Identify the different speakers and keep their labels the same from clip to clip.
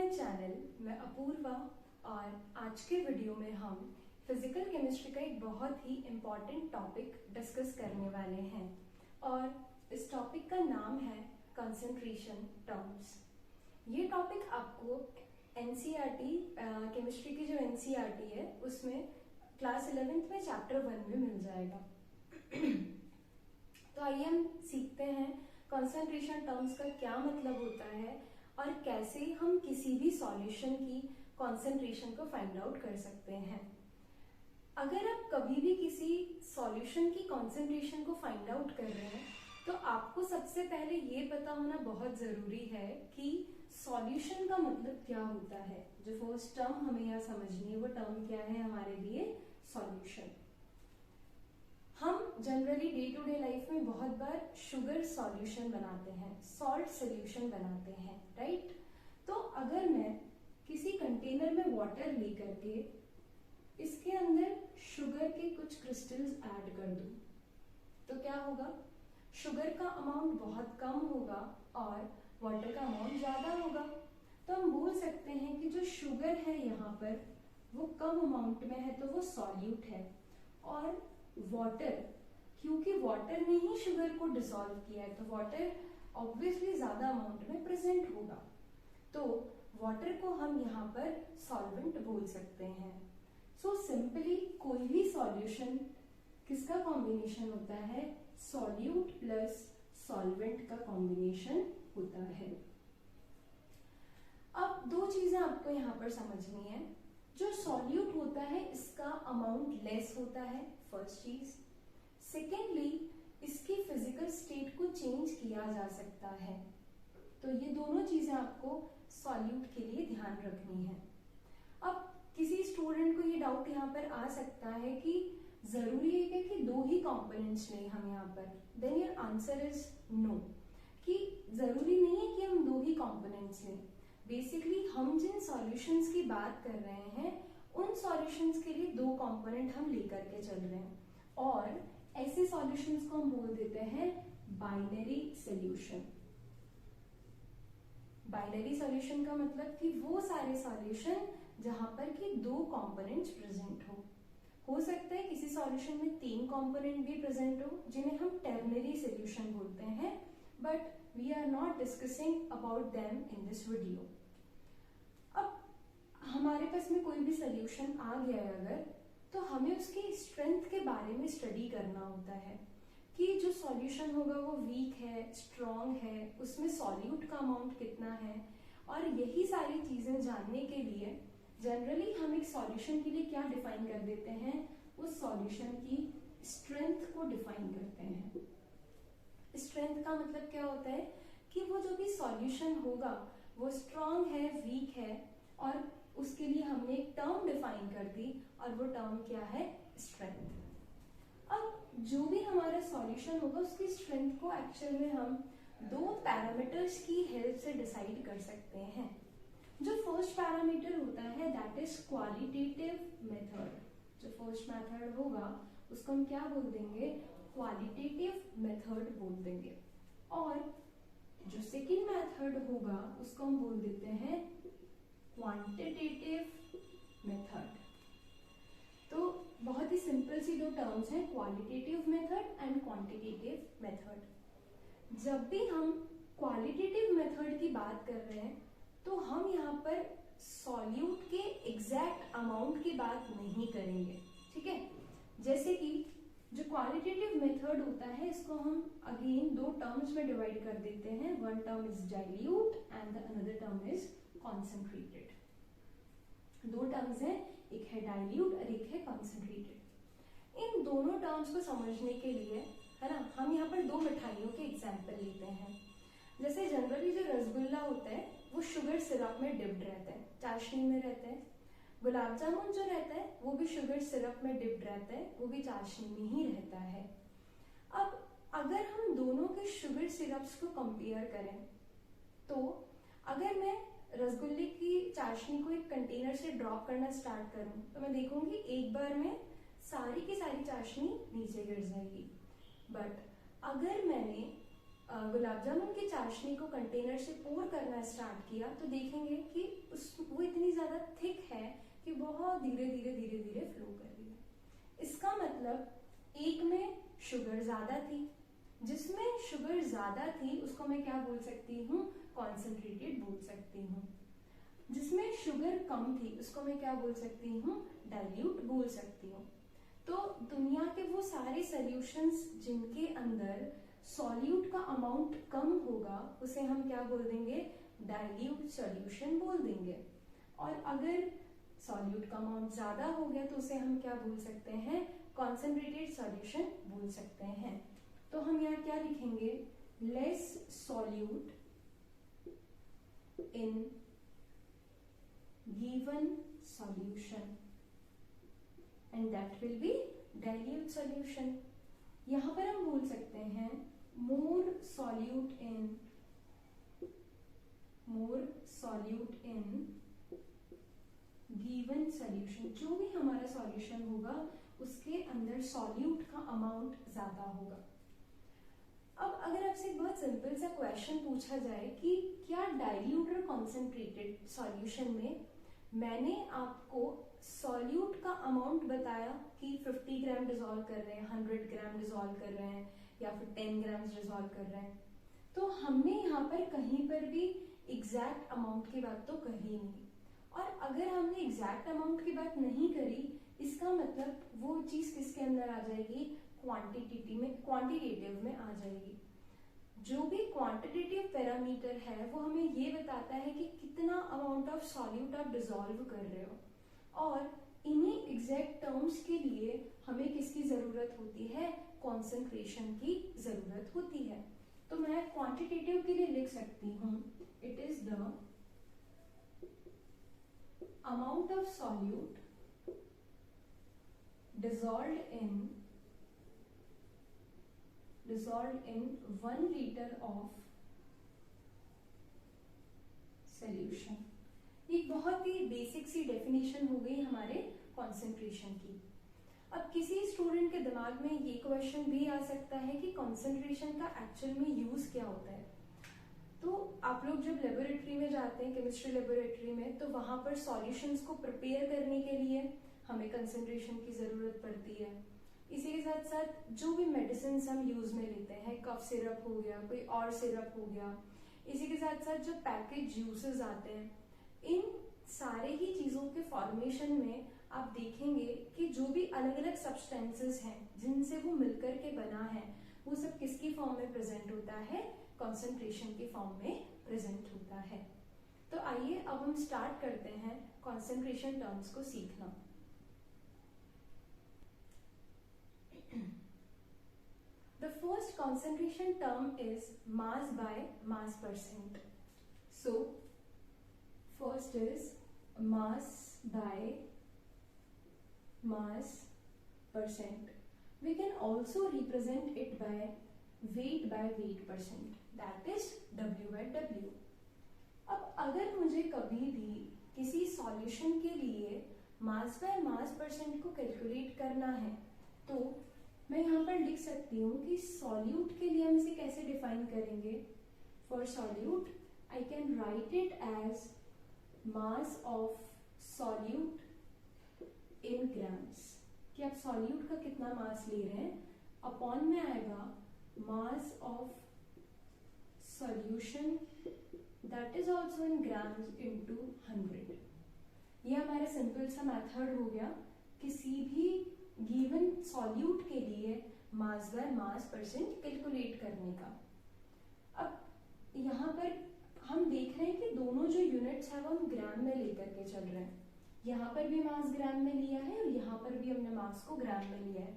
Speaker 1: My channel. मैं अपूर्वा और आज के वीडियो में हम फिजिकल केमिस्ट्री का एक बहुत ही इम्पॉर्टेंट टॉपिक डिस्कस करने वाले हैं और इस टॉपिक का नाम है कंसंट्रेशन टर्म्स। ये टॉपिक आपको एनसीईआरटी केमिस्ट्री की जो एनसीईआरटी है उसमें क्लास 11th में चैप्टर 1 में मिल जाएगा। तो आइए हम सीखते हैं कंसंट्रेशन टर्म्स का क्या मतलब होता है और कैसे हम किसी भी सॉल्यूशन की कंसंट्रेशन को फाइंड आउट कर सकते हैं। अगर आप कभी भी किसी सॉल्यूशन की कंसंट्रेशन को फाइंड आउट कर रहे हैं तो आपको सबसे पहले ये पता होना बहुत जरूरी है कि सॉल्यूशन का मतलब क्या होता है। जो फर्स्ट टर्म हमें यहाँ समझनी है वो टर्म क्या है हमारे लिए, सॉल्यूशन। हम generally day to day life में बहुत बार शुगर सॉल्यूशन बनाते हैं, सॉल्ट सॉल्यूशन बनाते हैं, राइट। तो अगर मैं किसी कंटेनर में वाटर लेकर के इसके अंदर शुगर के कुछ क्रिस्टल्स ऐड कर दूं तो क्या होगा, शुगर का अमाउंट बहुत कम होगा और वाटर का अमाउंट ज्यादा होगा। तो हम बोल सकते हैं कि जो शुगर है यहाँ पर वो कम अमाउंट में है तो वो सॉल्यूट है, और वाटर, क्योंकि वाटर ने ही शुगर को डिसॉल्व किया है तो वाटर ऑब्वियसली ज्यादा अमाउंट में प्रेजेंट होगा, तो वाटर को हम यहाँ पर सॉल्वेंट बोल सकते हैं। सो सिंपली कोई भी सॉल्यूशन किसका कॉम्बिनेशन होता है, सॉल्यूट प्लस सॉल्वेंट का कॉम्बिनेशन होता है। अब दो चीजें आपको यहाँ पर समझनी है। जो सॉल्यूट होता है इसका अमाउंट लेस होता है, फर्स्ट चीज। सेकेंडली इसकी फिजिकल स्टेट को चेंज किया जा सकता है। तो ये दोनों चीजें आपको सॉल्यूट के लिए ध्यान रखनी है। अब किसी स्टूडेंट को ये डाउट यहाँ पर आ सकता है कि जरूरी है कि दो ही कंपोनेंट्स लें हम यहाँ पर, then your answer is no, कि जरूरी नहीं है कि हम दो ही कंपोनेंट्स लें। बेसिकली हम जिन सॉल्यूशंस की बात कर रहे हैं उन सॉल्यूशंस के लिए दो कंपोनेंट हम लेकर के चल रहे हैं, और ऐसे सॉल्यूशंस को हम बोल देते हैं बाइनरी सॉल्यूशन। बाइनरी सॉल्यूशन का मतलब कि वो सारे सॉल्यूशन जहां पर कि दो कंपोनेंट्स प्रेजेंट हो सकता है किसी सॉल्यूशन में तीन कंपोनेंट भी प्रेजेंट हो जिन्हें हम टर्नरी सॉल्यूशन बोलते हैं, but we are not discussing about them in this video. अब हमारे पास में कोई भी सॉल्यूशन आ गया है अगर, तो हमें उसकी स्ट्रेंथ के बारे में स्टडी करना होता है कि जो सॉल्यूशन होगा वो वीक है, स्ट्रॉन्ग है, उसमें सॉल्यूट का अमाउंट कितना है, और यही सारी चीजें जानने के लिए जनरली हम एक सॉल्यूशन के लिए क्या डिफाइन कर देते हैं, उस सॉल्यूशन की स्ट्रेंथ को डिफाइन करते हैं। स्ट्रेंथ का मतलब क्या होता है कि वो जो भी सॉल्यूशन होगा वो स्ट्रॉन्ग है, वीक है, और उसके लिए हमने एक टर्म डिफाइन कर दी और वो टर्म क्या है, स्ट्रेंथ। अब जो भी हमारा सॉल्यूशन होगा उसकी स्ट्रेंथ को एक्चुअल में हम दो पैरामीटर्स की हेल्प से डिसाइड कर सकते हैं। जो फर्स्ट पैरामीटर होता है दैट इज क्वालिटेटिव मेथड। जो फर्स्ट मेथड होगा उसको हम क्या बोल देंगे, क्वालिटेटिव मेथड बोल देंगे, और जो सेकेंड मेथड होगा उसको हम बोल देते हैं क्वांटिटेटिव मेथड। तो बहुत ही सिंपल सी दो टर्म्स हैं, qualitative method and quantitative method. जब भी हम क्वालिटेटिव मेथड की बात कर रहे हैं तो हम यहाँ पर सॉल्यूट के एग्जैक्ट अमाउंट की बात नहीं करेंगे, ठीक है। जैसे कि जो क्वालिटेटिव मेथड होता है इसको हम अगेन दो टर्म्स में डिवाइड कर देते हैं। One term is dilute and the another term is concentrated. दो टर्म्स हैं, एक है डाइल्यूट और एक है कॉन्सेंट्रेटेड। इन दोनों टर्म्स को समझने के लिए है ना, हम यहाँ पर दो मिठाइयों के एग्जाम्पल लेते हैं। जैसे जनरली जो रसगुल्ला होता है वो शुगर सिरप में डिप्ड रहता है, चाशनी में रहता है। गुलाब जामुन जो रहता है वो भी शुगर सिरप में डिप्ड रहता है, वो भी चाशनी में ही रहता है। अब अगर हम दोनों के शुगर सिरप्स को कंपेयर करें तो अगर मैं रसगुल्ले की चाशनी को एक कंटेनर से ड्रॉप करना स्टार्ट करूं तो मैं देखूंगी एक बार में सारी की सारी चाशनी नीचे गिर जाएगी। बट अगर मैंने गुलाब जामुन की चाशनी को कंटेनर से पोर करना स्टार्ट किया तो देखेंगे कि वो इतनी ज्यादा थिक है कि बहुत धीरे धीरे धीरे धीरे फ्लो कर रही है। इसका मतलब एक में शुगर ज्यादा थी, जिसमें शुगर ज्यादा थी उसको मैं क्या बोल सकती हूँ, कॉन्सेंट्रेटेड बोल सकती हूँ। जिसमें शुगर कम थी उसको मैं क्या बोल सकती हूँ, डाइल्यूट बोल सकती हूँ। तो दुनिया के वो सारे सॉल्यूशंस जिनके अंदर सॉल्यूट का अमाउंट कम होगा उसे हम क्या बोल देंगे, डाइल्यूट सॉल्यूशन बोल देंगे। और अगर सॉल्यूट का अमाउंट ज्यादा हो गया तो उसे हम क्या बोल सकते हैं, कॉन्सेंट्रेटेड सॉल्यूशन बोल सकते हैं। तो हम यहाँ क्या लिखेंगे, less solute in given solution and that will be dilute solution. यहां पर हम बोल सकते हैं मोर सॉल्यूट इन गिवन सॉल्यूशन। जो भी हमारा सॉल्यूशन होगा उसके अंदर सॉल्यूट का अमाउंट ज्यादा होगा। अब अगर आपसे एक बहुत सिंपल सा क्वेश्चन पूछा जाए कि क्या डाइल्यूट और कॉन्सेंट्रेटेड सॉल्यूशन में मैंने आपको सॉल्यूट का अमाउंट बताया कि 50 ग्राम डिसॉल्व कर रहे हैं, 100 ग्राम डिसॉल्व कर रहे हैं या फिर 10 ग्राम डिसॉल्व कर रहे हैं, तो हमने यहाँ पर कहीं पर भी एग्जैक्ट अमाउंट की बात तो कही नहीं। और अगर हमने एग्जैक्ट अमाउंट की बात नहीं करी इसका मतलब वो चीज किसके अंदर आ जाएगी, क्वांटिटेटिव में आ जाएगी। जो भी क्वांटिटेटिव पैरामीटर है वो हमें ये बताता है कि कितना अमाउंट ऑफ सॉल्यूट आप डिसॉल्व कर रहे हो, और इन्हीं एग्जैक्ट टर्म्स के लिए हमें किसकी जरूरत होती है, कॉन्सेंट्रेशन की जरूरत होती है। तो मैं क्वांटिटेटिव के लिए लिख सकती हूँ, it is the amount of solute dissolved in 1 liter of solution। एक बहुत ही बेसिक सी डेफिनेशन हो गई हमारे कॉन्सेंट्रेशन की। अब किसी स्टूडेंट के दिमाग में ये क्वेश्चन भी आ सकता है कि कॉन्सेंट्रेशन का एक्चुअल में यूज क्या होता है। तो आप लोग जब लेबोरेटरी में जाते हैं, केमिस्ट्री लेबोरेटरी में, तो वहां पर सॉल्यूशंस को प्रिपेयर करने के लिए हमें कंसंट्रेशन की जरूरत पड़ती है। इसी के साथ साथ जो भी मेडिसिन हम यूज में लेते हैं, कफ सिरप हो गया, कोई और सिरप हो गया, इसी के साथ साथ जो पैकेज जूसेस आते हैं, इन सारे ही चीजों के फॉर्मेशन में आप देखेंगे कि जो भी अलग अलग सब्सटेंसेस हैं जिनसे वो मिलकर के बना है वो सब किसकी फॉर्म में प्रेजेंट होता है, कॉन्सेंट्रेशन के फॉर्म में प्रेजेंट होता है। तो आइए अब हम स्टार्ट करते हैं कॉन्सेंट्रेशन टर्म्स को सीखना। The first concentration term is mass by mass percent. So, first is mass by mass percent. We can also represent it by weight percent. That is W by W. अब अगर मुझे कभी भी किसी solution के लिए मास बाय मास परसेंट को calculate करना है तो मैं यहाँ पर लिख सकती हूँ कि सॉल्यूट के लिए हम इसे कैसे डिफाइन करेंगे। For solute I can write it as mass of solute in grams, कि आप सॉल्यूट का कितना मास ले रहे हैं, अपॉन में आएगा मास of solution that is also in grams into 100। ये हमारा सिंपल सा मेथड हो गया किसी भी गिवन सॉल्यूट के लिए mass by mass percent calculate करने का। अब यहाँ पर हम देख रहे हैं कि दोनों जो यूनिट्स है वो हम ग्राम में लेकर के चल रहे हैं। यहाँ पर भी मास ग्राम में लिया है और यहाँ पर भी हमने मास को ग्राम में लिया है।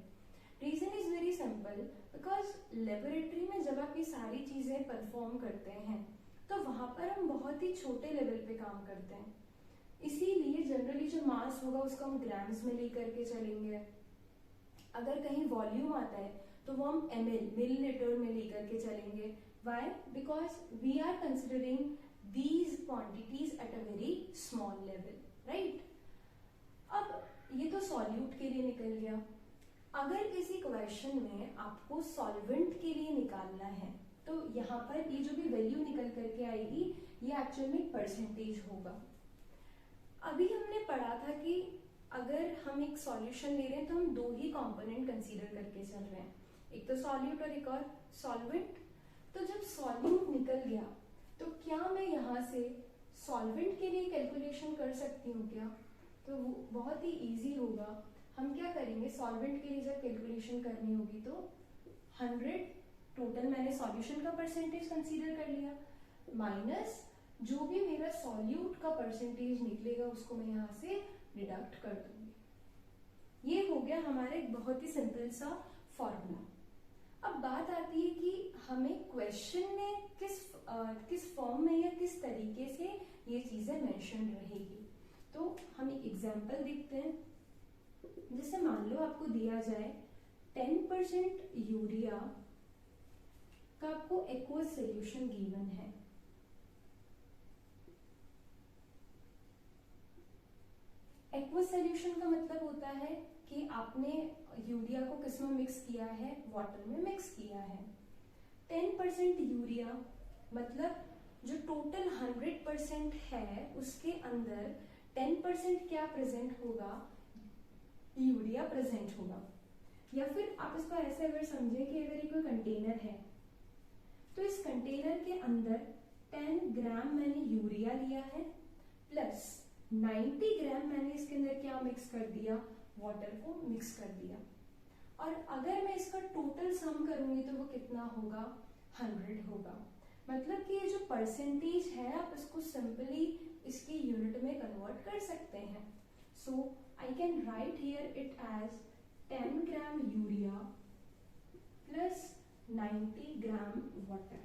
Speaker 1: Reason is very simple, because laboratory में जब आप ये सारी चीजें परफॉर्म करते हैं तो वहां पर हम बहुत ही छोटे लेवल पे काम करते हैं, इसीलिए जनरली जो मास होगा उसको हम ग्राम्स में लेकर के चलेंगे। अगर कहीं वॉल्यूम आता है तो वो हम ml मिलीलीटर में लेकर के चलेंगे। Why? Because we are considering these quantities at a very small level, right. अब ये तो सॉल्यूट के लिए निकल गया। अगर किसी क्वेश्चन में आपको सॉल्वेंट के लिए निकालना है तो यहाँ पर ये जो भी वैल्यू निकल करके आएगी ये एक्चुअल में परसेंटेज होगा। अभी हमने पढ़ा था कि अगर हम एक सॉल्यूशन ले रहे हैं तो हम दो ही कंपोनेंट कंसीडर करके चल रहे हैं, एक तो सॉल्यूट और एक और सॉल्वेंट। तो जब सॉल्यूट निकल गया तो क्या मैं यहाँ से सॉल्वेंट के लिए कैलकुलेशन कर सकती हूँ क्या? तो वो बहुत ही इजी होगा। हम क्या करेंगे, सॉल्वेंट के लिए जब कैलकुलेशन करनी होगी तो 100 टोटल मैंने सॉल्यूशन का परसेंटेज कंसीडर कर लिया, माइनस जो भी मेरा सॉल्यूट का परसेंटेज निकलेगा उसको मैं यहाँ से डिडक्ट कर दूंगी। ये हो गया हमारा एक बहुत ही सिंपल सा फॉर्मूला। अब बात आती है कि हमें क्वेश्चन में किस फॉर्म में या किस तरीके से ये चीजें मेंशन रहेगी। तो हम एक एग्जांपल देखते हैं। जैसे मान लो आपको दिया जाए 10% यूरिया का आपको एक्वस सॉल्यूशन गिवन है। एक्वस सॉल्यूशन का मतलब होता है कि आपने यूरिया को किस में मिक्स किया है, वाटर में मिक्स किया है। 10% यूरिया मतलब जो टोटल 100% है उसके अंदर 10% क्या प्रेजेंट होगा, यूरिया प्रेजेंट होगा। या फिर आप इसको ऐसे अगर समझें कि अगर ये कोई कंटेनर है तो इस कंटेनर के अंदर 10 ग्राम मैंने यूरिया लिया है प्लस 90 ग्राम मैंने इसके अंदर क्या मिक्स कर दिया, वाटर को मिक्स कर दिया। और अगर मैं इसका टोटल सम करूंगी तो वो कितना होगा, 100 होगा। मतलब कि ये जो परसेंटेज है आप इसको सिंपली इसकी यूनिट में कन्वर्ट कर सकते हैं। So I can write here it as 10 gram urea plus 90 gram water.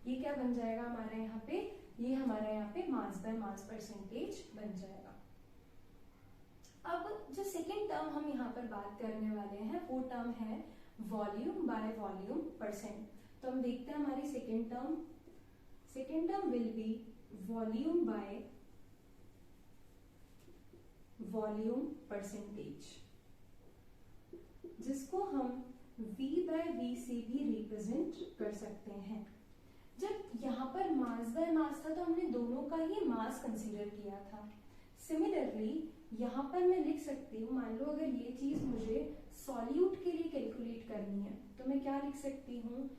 Speaker 1: ये क्या बन जाएगा हमारा यहाँ पे, ये हमारा यहाँ पे मास बाय मास परसेंटेज बन जाएगा। अब जो सेकेंड टर्म हम यहाँ पर बात करने वाले हैं वो टर्म है वॉल्यूम बाय वॉल्यूम परसेंट। तो हम देखते हैं हमारी second term will be volume by volume percentage, जिसको हम V बाय V से भी रिप्रेजेंट कर सकते हैं। जब यहाँ पर मास बाय मास था तो हमने दोनों का ही मास कंसीडर किया था। सिमिलरली यहाँ पर मैं लिख सकती हूँ, मान लो अगर ये चीज मुझे सॉल्यूट के लिए कैलकुलेट करनी है तो मैं क्या लिख सकती हूँ,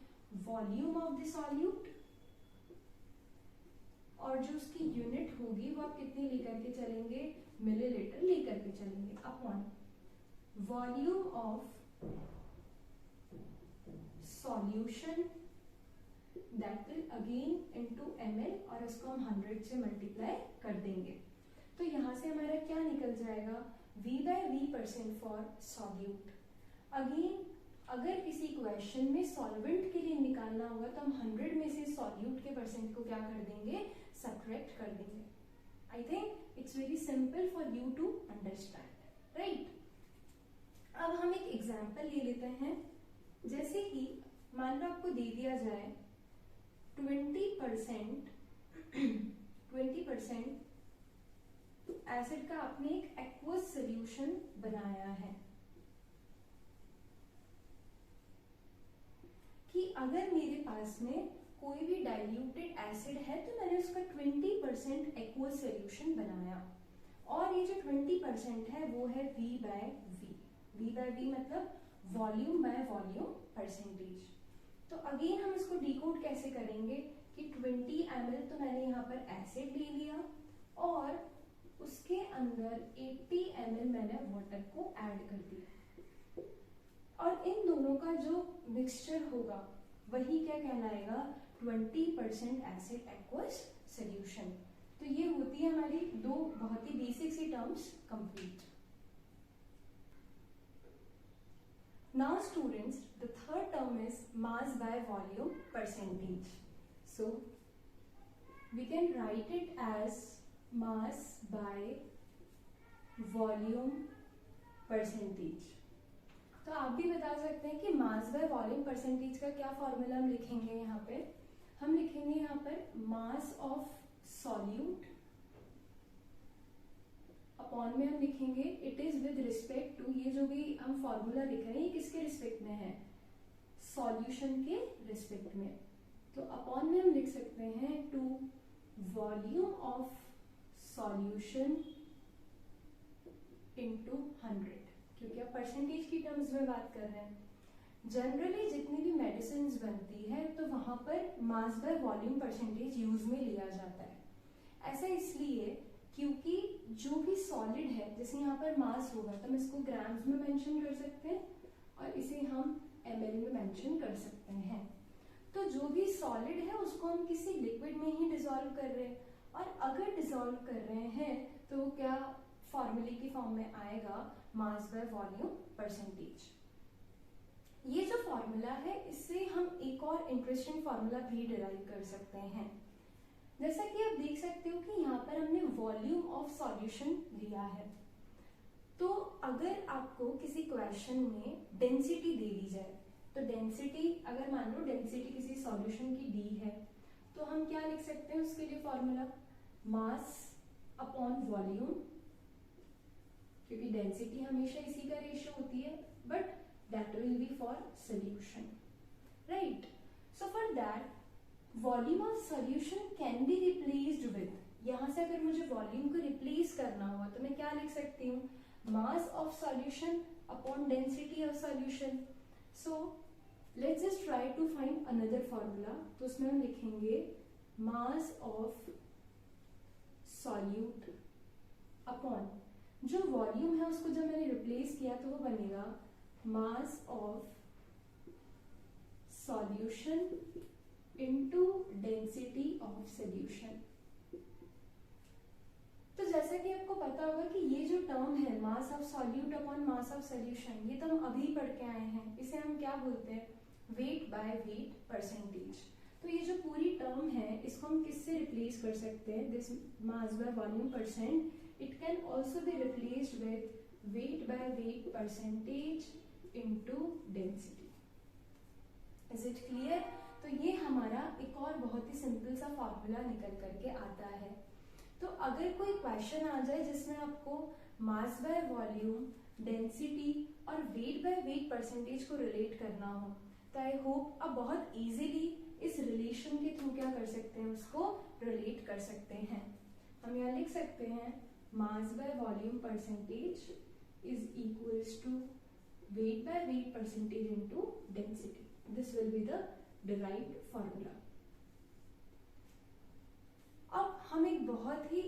Speaker 1: वॉल्यूम ऑफ द सॉल्यूट, और जो उसकी यूनिट होगी वो आप कितनी लेकर के चलेंगे, मिलीलीटर लेकर के चलेंगे, upon volume of solution that will again into ml, और इसको हम 100 से मल्टीप्लाई कर देंगे। तो यहाँ से हमारा क्या निकल जाएगा, V by V percent for solute. Again अगर किसी क्वेश्चन में सॉल्वेंट के लिए निकालना होगा तो हम 100 में से सॉल्यूट के परसेंट को क्या कर देंगे, सब्ट्रैक्ट कर देंगे। I think it's very simple for you to understand, right. अब हम एक एग्जाम्पल ले लेते हैं। जैसे कि मान लो आपको दे दिया जाए 20% एसिड का आपने एक एक्वस सॉल्यूशन बनाया है, कि अगर मेरे पास में कोई भी डाइल्यूटेड एसिड है तो मैंने उसका 20% एक्वस सॉल्यूशन बनाया, और ये जो 20% है वो है V बाय V मतलब वॉल्यूम बाय वॉल्यूम परसेंटेज। तो अगेन हम इसको डिकोड कैसे करेंगे कि 20 ml तो मैंने यहाँ पर एसिड ले लिया और उसके अंदर 80 ml मैंने वाटर को ऐड कर दिया, और इन दोनों का जो मिक्सचर होगा वही क्या कहलाएगा, 20% एसिड एक्वस सॉल्यूशन। तो ये होती है हमारी दो बहुत ही बेसिक सी terms complete. Now students, the third term is mass by volume percentage. So we can write it as mass by volume percentage. तो आप भी बता सकते हैं कि मास बाय वॉल्यूम परसेंटेज का क्या फॉर्मूला हम लिखेंगे। यहाँ पे हम लिखेंगे यहाँ पर मास ऑफ सॉल्यूट अपॉन में हम लिखेंगे it is with respect to, ये जो भी हम फॉर्मूला लिख रहे हैं किसके रिस्पेक्ट में है, सॉल्यूशन के रिस्पेक्ट में। तो अपॉन में हम लिख सकते हैं to volume of solution into 100, क्योंकि अब परसेंटेज की टर्म्स में बात कर रहे हैं। जनरली जितनी भी मेडिसिन बनती है तो वहां पर मास बाय वॉल्यूम परसेंटेज यूज में लिया जाता है। ऐसा इसलिए क्योंकि जो भी सॉलिड है, जैसे यहाँ पर मास होगा तो हम इसको ग्राम्स में मेंशन कर सकते हैं और इसे हम ml में मेंशन कर सकते हैं। तो जो भी सॉलिड है उसको हम किसी लिक्विड में ही डिसॉल्व कर रहे हैं, और अगर डिसॉल्व कर रहे हैं तो वो क्या फॉर्मूले की फॉर्म में आएगा, मास बाय वॉल्यूम परसेंटेज। ये जो फॉर्मूला है इससे हम एक और इंटरेस्टिंग फॉर्मूला भी डिराइव कर सकते हैं। जैसा कि आप देख सकते हो कि यहाँ पर हमने वॉल्यूम ऑफ सॉल्यूशन लिया है। तो अगर आपको किसी क्वेश्चन में डेंसिटी दे दी जाए, तो डेंसिटी अगर मान लो डेंसिटी किसी सॉल्यूशन की डी है, तो हम क्या लिख सकते हैं उसके लिए फॉर्मूला, मास अपॉन वॉल्यूम, क्योंकि डेंसिटी हमेशा इसी का रेशियो होती है, but that will be for solution, right. So for that volume of solution can be replaced with, यहां से अगर मुझे वॉल्यूम को रिप्लेस करना हुआ तो मैं क्या लिख सकती हूँ, mass of solution upon density of solution. So let's just try to find another formula. तो उसमें हम लिखेंगे मास ऑफ सॉल्यूट अपॉन जो वॉल्यूम है उसको जब मैंने रिप्लेस किया तो वो बनेगा mass of solution into density of solution. तो जैसा कि आपको पता होगा कि ये जो टर्म है मास of solute upon mass of solution, ये तो हम अभी पढ़ के आए हैं। इसे हम क्या बोलते हैं, वेट बाय वेट परसेंटेज। तो ये जो पूरी टर्म है इसको हम किससे रिप्लेस कर सकते हैं, this mass by volume percent, it can also be replaced with weight by weight percentage into density. Is it clear? तो ये हमारा एक और बहुत ही सिंपल सा फॉर्मूला निकल करके आता है। तो अगर कोई क्वेश्चन आ जाए जिसमें आपको मास बाय वॉल्यूम, डेंसिटी और वेट बाय वेट परसेंटेज को रिलेट करना हो, तो आई होप आप बहुत इजीली इस रिलेशन के थ्रू क्या कर सकते हैं, उसको रिलेट कर सकते हैं। हम यहाँ लिख सकते हैं mass by volume percentage is equals to weight by weight percentage into density. This will be the derived formula. अब हम एक बहुत ही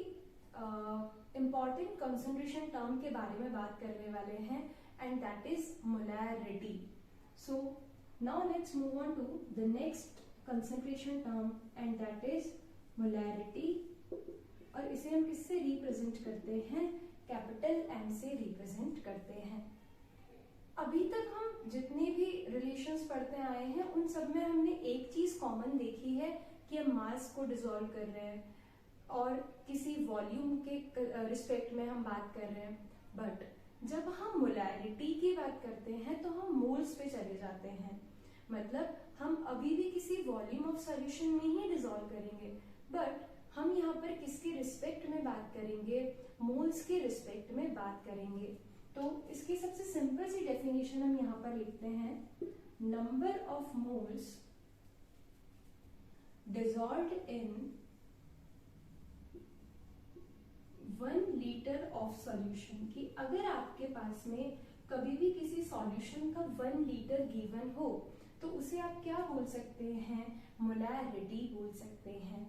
Speaker 1: इंपॉर्टेंट कंसंट्रेशन टर्म के बारे में बात करने वाले हैं, and that is molarity. So now let's move on to the next concentration term, and that is molarity. और इसे हम किससे रिप्रेजेंट करते हैं, कैपिटल एम से रिप्रेजेंट करते हैं। अभी तक हम जितने भी रिलेशंस पढ़ते आए हैं उन सब में हमने एक चीज कॉमन देखी है कि हम मास को डिसॉल्व कर रहे हैं और किसी वॉल्यूम के रिस्पेक्ट में हम बात कर रहे हैं। बट जब हम मोलैरिटी की बात करते हैं तो हम मोल्स पे चले जाते हैं, मतलब हम अभी भी किसी वॉल्यूम ऑफ सॉल्यूशन में ही डिसॉल्व करेंगे, बट हम यहाँ पर किसके रिस्पेक्ट में बात करेंगे, मोल्स के रिस्पेक्ट में बात करेंगे। तो इसकी सबसे सिंपल सी डेफिनेशन हम यहाँ पर लिखते हैं, number of moles dissolved in 1 litre of solution. कि अगर आपके पास में कभी भी किसी सॉल्यूशन का 1 लीटर गिवन हो तो उसे आप क्या बोल सकते हैं, मोलैरिटी बोल सकते हैं।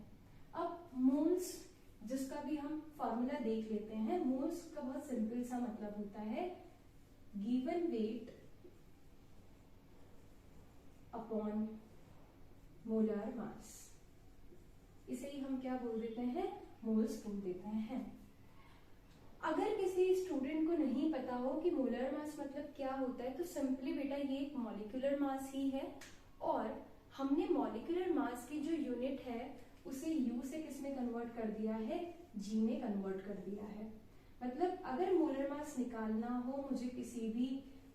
Speaker 1: अब मोल्स जिसका भी हम फॉर्मूला देख लेते हैं, मोल्स का बहुत सिंपल सा मतलब होता है given weight upon molar mass. इसे ही हम क्या बोल देते हैं, मोल्स बोल देते हैं। अगर किसी स्टूडेंट को नहीं पता हो कि मोलर मास मतलब क्या होता है, तो सिंपली बेटा ये एक मॉलिक्यूलर मास ही है, और हमने मॉलिक्यूलर मास की जो यूनिट है उसे U से किस में कन्वर्ट कर दिया है, G में कन्वर्ट कर दिया है। मतलब अगर मोलर मास निकालना हो मुझे किसी भी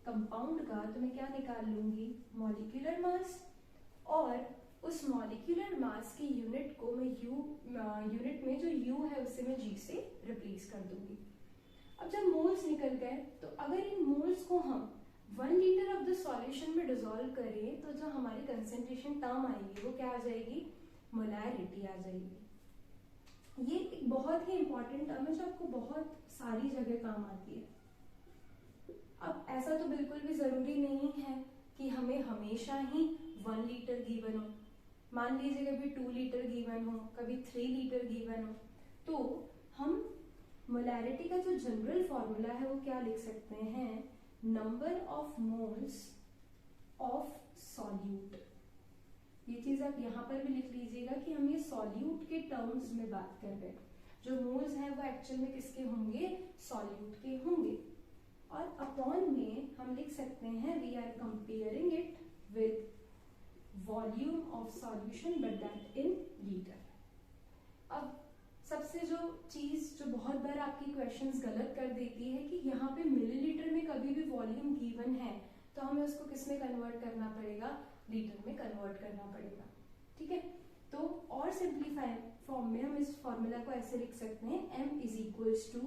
Speaker 1: कंपाउंड का, तो मैं क्या निकाल लूंगी, मॉलिक्यूलर मास, और उस मॉलिक्यूलर मास की यूनिट को मैं यूनिट में जो U है उससे मैं G से रिप्लेस कर दूंगी। अब जब मोल्स निकल गए तो अगर इन मोल्स को हम 1 लीटर ऑफ द सॉल्यूशन में डिसॉल्व करें तो जो हमारी कंसेंट्रेशन टर्म आएगी वो क्या आ जाएगी, मोलैरिटी आ जाएगी। ये एक बहुत ही इंपॉर्टेंट टर्म है जो आपको बहुत सारी जगह काम आती है। अब ऐसा तो बिल्कुल भी जरूरी नहीं है कि हमें हमेशा ही 1 लीटर गिवन हो। मान लीजिए कभी 2 लीटर गिवन हो, कभी 3 लीटर गिवन हो, तो हम मोलैरिटी का जो जनरल फॉर्मूला है वो क्या लिख सकते हैं, number of moles of solute. ये चीज आप यहाँ पर भी लिख लीजिएगा कि हम ये सॉल्यूट के टर्म्स में बात कर रहे हैं। जो मोल्स हैं वो एक्चुअल में किसके होंगे, सॉल्यूट के होंगे। और अपॉन में हम लिख सकते हैं we are comparing it with volume of solution but that in litre. अब सबसे जो चीज जो बहुत बार आपकी क्वेश्चंस गलत कर देती है कि यहाँ पे मिलीलीटर में कभी भी वॉल्यूम गिवन है तो हमें उसको किस में कन्वर्ट करना पड़ेगा, लीटर में कन्वर्ट करना पड़ेगा। ठीक है, तो और सिंप्लीफाई फॉर्म में हम इस फॉर्मूला को ऐसे लिख सकते हैं, m is equals to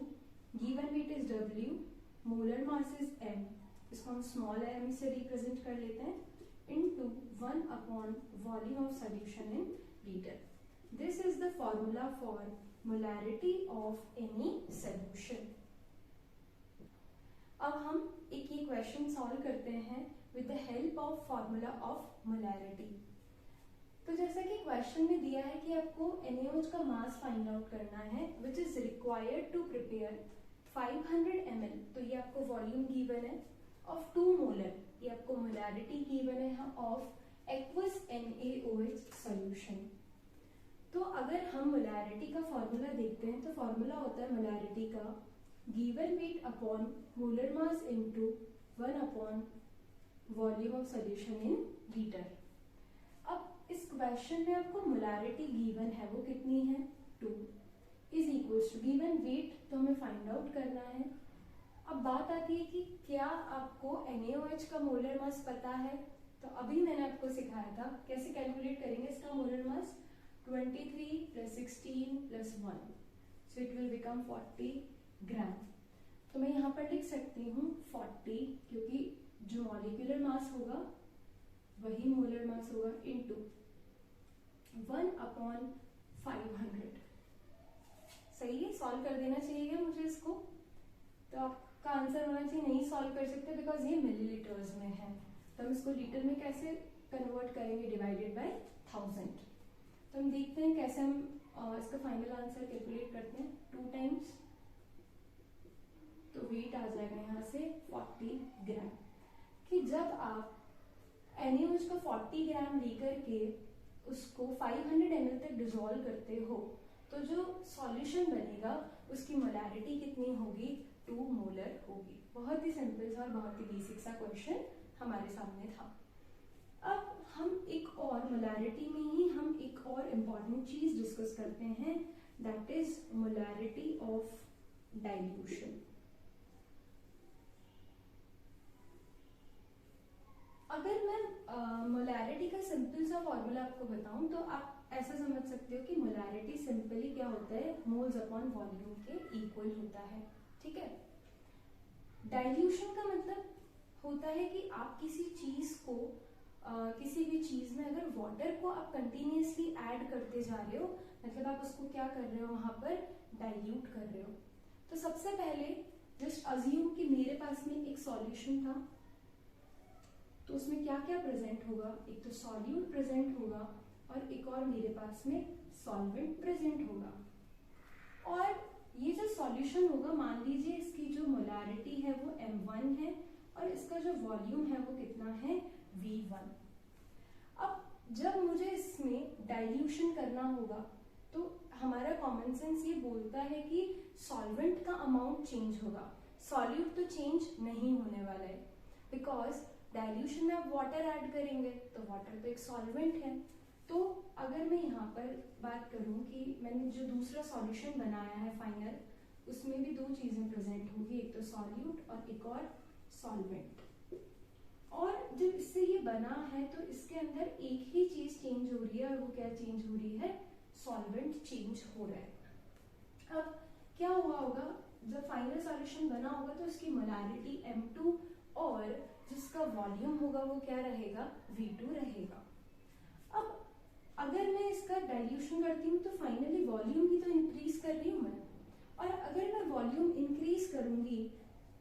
Speaker 1: given weight is w, molar mass is m, इसको हम स्मॉल m से रिप्रेजेंट कर लेते हैं, into 1 upon volume of solution in liter. This is the formula for molarity of any solution. अब हम एक ये क्वेश्चन सॉल्व करते हैं with the help of formula of molarity. तो जैसा कि क्वेश्चन में दिया है कि आपको NaOH का मास फाइंड आउट करना है which is required to prepare 500 ml, तो ये आपको वॉल्यूम गिवन है, of 2 मोलर, ये आपको मोलैरिटी गिवन है ऑफ एक्वस NaOH सॉल्यूशन। तो अगर हम मोलैरिटी का फॉर्मूला देखते हैं तो फॉर्मूला होता है मोलैरिटी का given weight upon molar mass into 1 upon volume of solution in litre. अब इस क्वेश्चन में आपको मोलैरिटी गिवन है वो कितनी है, 2 is equals to given weight तो हमें फाइंड आउट करना है। अब बात आती है कि क्या आपको NaOH का मोलर मास पता है, तो अभी मैंने आपको सिखाया था कैसे कैलकुलेट करेंगे इसका molar mass, 23 plus 16 plus 1, so it will become 40 ग्राम। तो मैं यहाँ पर लिख सकती हूँ 40 क्योंकि जो मॉलिक्यूलर मास होगा वही मोलर मास होगा इनटू 1 अपॉन 500। सही है, सॉल्व कर देना चाहिए मुझे इसको, तो आपका आंसर होना चाहिए, नहीं सॉल्व कर सकते बिकॉज ये मिलीलीटर्स में है, तो हम इसको लीटर में कैसे कन्वर्ट करेंगे, डिवाइडेड बाय 1000। तो हम देखते हैं कैसे हम इसका फाइनल आंसर कैलकुलेट करते हैं, 2 टाइम्स, तो वेट आ जाएगा यहाँ से 40 ग्राम। कि जब आप NaOH का 40 ग्राम लेकर के उसको 500 ml तक डिसॉल्व करते हो तो जो सॉल्यूशन बनेगा उसकी मोलैरिटी कितनी होगी, 2 मोलर होगी। बहुत ही सिंपल सा और बहुत ही बेसिक सा क्वेश्चन हमारे सामने था। अब हम एक और मोलैरिटी में ही हम एक और इम्पॉर्टेंट चीज डिस्कस करते हैं, that is molarity of dilution. अगर मैं मोलैरिटी का सिंपल सा फॉर्मूला आपको बताऊं तो आप ऐसा समझ सकते हो कि मोलैरिटी सिंपली क्या होता है, मोल्स अपॉन वॉल्यूम के इक्वल होता है। ठीक है, डाइल्यूशन का मतलब होता है कि आप किसी चीज को किसी भी चीज में अगर वाटर को आप कंटिन्यूसली ऐड करते जा रहे हो, मतलब आप उसको क्या कर रहे हो, वहां पर डाइल्यूट कर रहे हो। तो सबसे पहले जस्ट अज्यूम कि मेरे पास में एक सॉल्यूशन था, तो उसमें क्या क्या प्रेजेंट होगा, एक तो सॉल्यूट प्रेजेंट होगा और एक और मेरे पास में सॉल्वेंट प्रेजेंट होगा। और ये जो सॉल्यूशन होगा, मान लीजिए इसकी जो मोलैरिटी है वो m1 है और इसका जो वॉल्यूम है वो कितना है, v1। अब जब मुझे इसमें डाइल्यूशन करना होगा तो हमारा कॉमन सेंस ये बोलता है कि सॉल्वेंट का अमाउंट चेंज होगा, सॉल्यूट तो चेंज नहीं होने वाला है, बिकॉज डाइल्यूशन में आप वाटर ऐड करेंगे तो वाटर तो एक सॉल्वेंट है। तो अगर मैं यहाँ पर बात करूँ कि मैंने जो दूसरा सॉल्यूशन बनाया है फाइनल, उसमें भी 2 चीजें प्रेजेंट होगी, एक तो सॉल्यूट और एक और सॉल्वेंट। और जब इससे ये बना है तो इसके अंदर एक ही चीज चेंज हो रही है, और वो क्या चेंज हो रही है, सॉल्वेंट चेंज हो रहा है। अब क्या हुआ होगा, जब फाइनल सॉल्यूशन बना होगा तो इसकी मोलैरिटी m2 और जिसका वॉल्यूम होगा वो क्या रहेगा, V2 रहेगा। अब अगर मैं इसका डाइल्यूशन करती हूँ तो फाइनली वॉल्यूम ही तो इंक्रीज कर रही हूँ मैं, और अगर मैं वॉल्यूम इंक्रीज करूंगी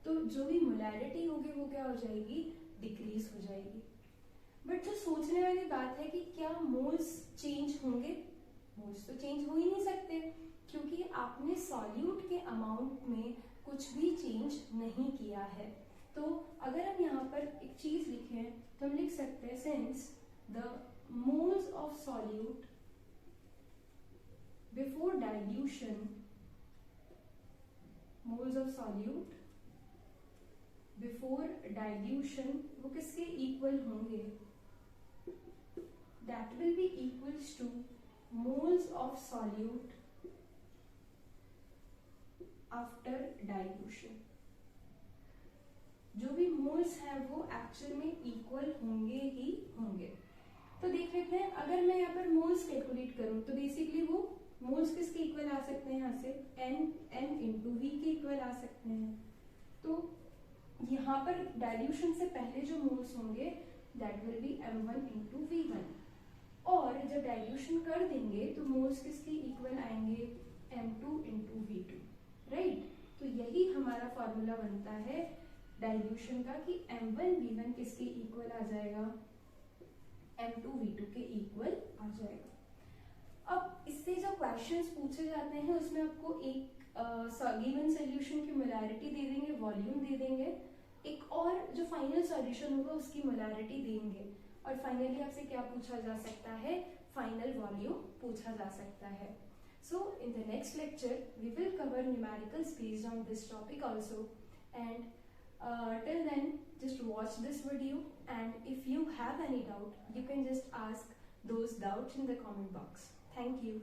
Speaker 1: तो जो भी मोलैरिटी होगी वो क्या हो जाएगी, डिक्रीज हो जाएगी। बट जो सोचने वाली बात है कि क्या मोल्स चेंज होंगे, मोल्स तो चेंज हो ही नहीं सकते, क्योंकि आपने सॉल्यूट के अमाउंट में कुछ भी चेंज नहीं किया है। तो अगर हम यहाँ पर एक चीज लिखें तो हम लिख सकते हैं since the moles of solute before dilution, moles of solute before dilution वो किसके इक्वल होंगे, that will be equals to moles of solute after dilution। जो भी मोल्स हैं वो एक्चुअल में इक्वल होंगे ही होंगे। तो देख लेते हैं, अगर मैं यहाँ पर मोल्स कैलकुलेट करूं तो बेसिकली वो मोल्स किसके इक्वल आ सकते हैं, यहाँ से n इंटू वी के इक्वल आ सकते हैं। तो यहाँ पर डाइल्यूशन से पहले जो मोल्स होंगे that will be m1 into v1, और जब डाइल्यूशन कर देंगे तो मोल्स किसके इक्वल आएंगे, m2 इंटू v2, राइट। तो यही हमारा फॉर्मूला बनता है डाइल्यूशन का कि m1 v1 किसके इक्वल आ जाएगा, m2 v2 के इक्वल आ जाएगा। अब इससे जो क्वेश्चंस पूछे जाते हैं उसमें आपको एक गिवन सॉल्यूशन की मोलैरिटी दे देंगे, वॉल्यूम दे देंगे, एक और जो फाइनल सॉल्यूशन होगा उसकी मोलैरिटी देंगे, और फाइनली आपसे क्या पूछा जा सकता है, फाइनल वॉल्यूम पूछा जा सकता है। So in the next lecture we will cover numericals based on this topic also, and till then just watch this video, and if you have any doubt you can just ask those doubts in the comment box. Thank you.